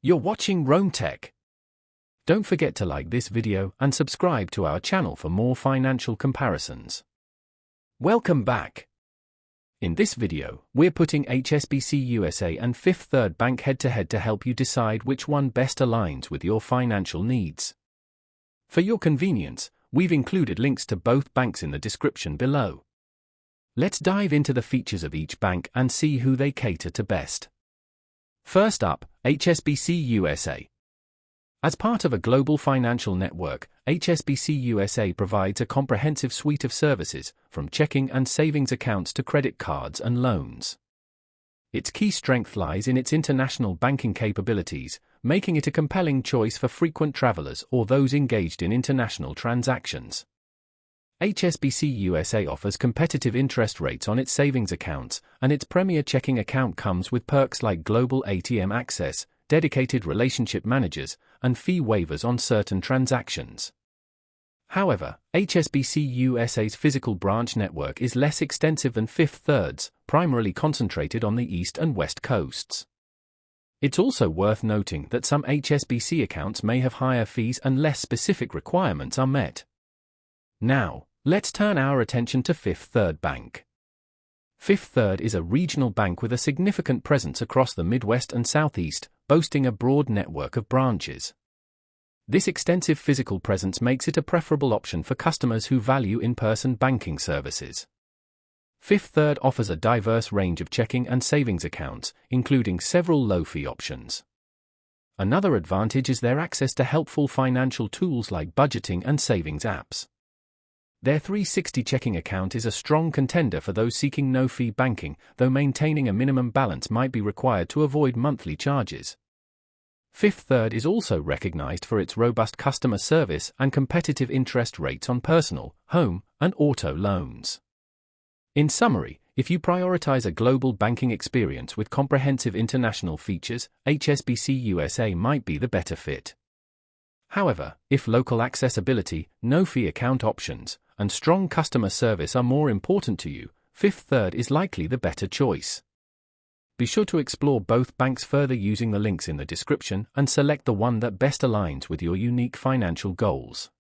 You're watching Rome Tech. Don't forget to like this video and subscribe to our channel for more financial comparisons. Welcome back. In this video, we're putting HSBC USA and Fifth Third Bank head-to-head to help you decide which one best aligns with your financial needs. For your convenience, we've included links to both banks in the description below. Let's dive into the features of each bank and see who they cater to best. First up, HSBC USA. As part of a global financial network, HSBC USA provides a comprehensive suite of services, from checking and savings accounts to credit cards and loans. Its key strength lies in its international banking capabilities, making it a compelling choice for frequent travelers or those engaged in international transactions. HSBC USA offers competitive interest rates on its savings accounts, and its premier checking account comes with perks like global ATM access, dedicated relationship managers, and fee waivers on certain transactions. However, HSBC USA's physical branch network is less extensive than Fifth Third's, primarily concentrated on the east and west coasts. It's also worth noting that some HSBC accounts may have higher fees unless specific requirements are met. Now, let's turn our attention to Fifth Third Bank. Fifth Third is a regional bank with a significant presence across the Midwest and Southeast, boasting a broad network of branches. This extensive physical presence makes it a preferable option for customers who value in-person banking services. Fifth Third offers a diverse range of checking and savings accounts, including several low-fee options. Another advantage is their access to helpful financial tools like budgeting and savings apps. Their 360 checking account is a strong contender for those seeking no-fee banking, though maintaining a minimum balance might be required to avoid monthly charges. Fifth Third is also recognized for its robust customer service and competitive interest rates on personal, home, and auto loans. In summary, if you prioritize a global banking experience with comprehensive international features, HSBC USA might be the better fit. However, if local accessibility, no-fee account options, and strong customer service are more important to you, Fifth Third is likely the better choice. Be sure to explore both banks further using the links in the description and select the one that best aligns with your unique financial goals.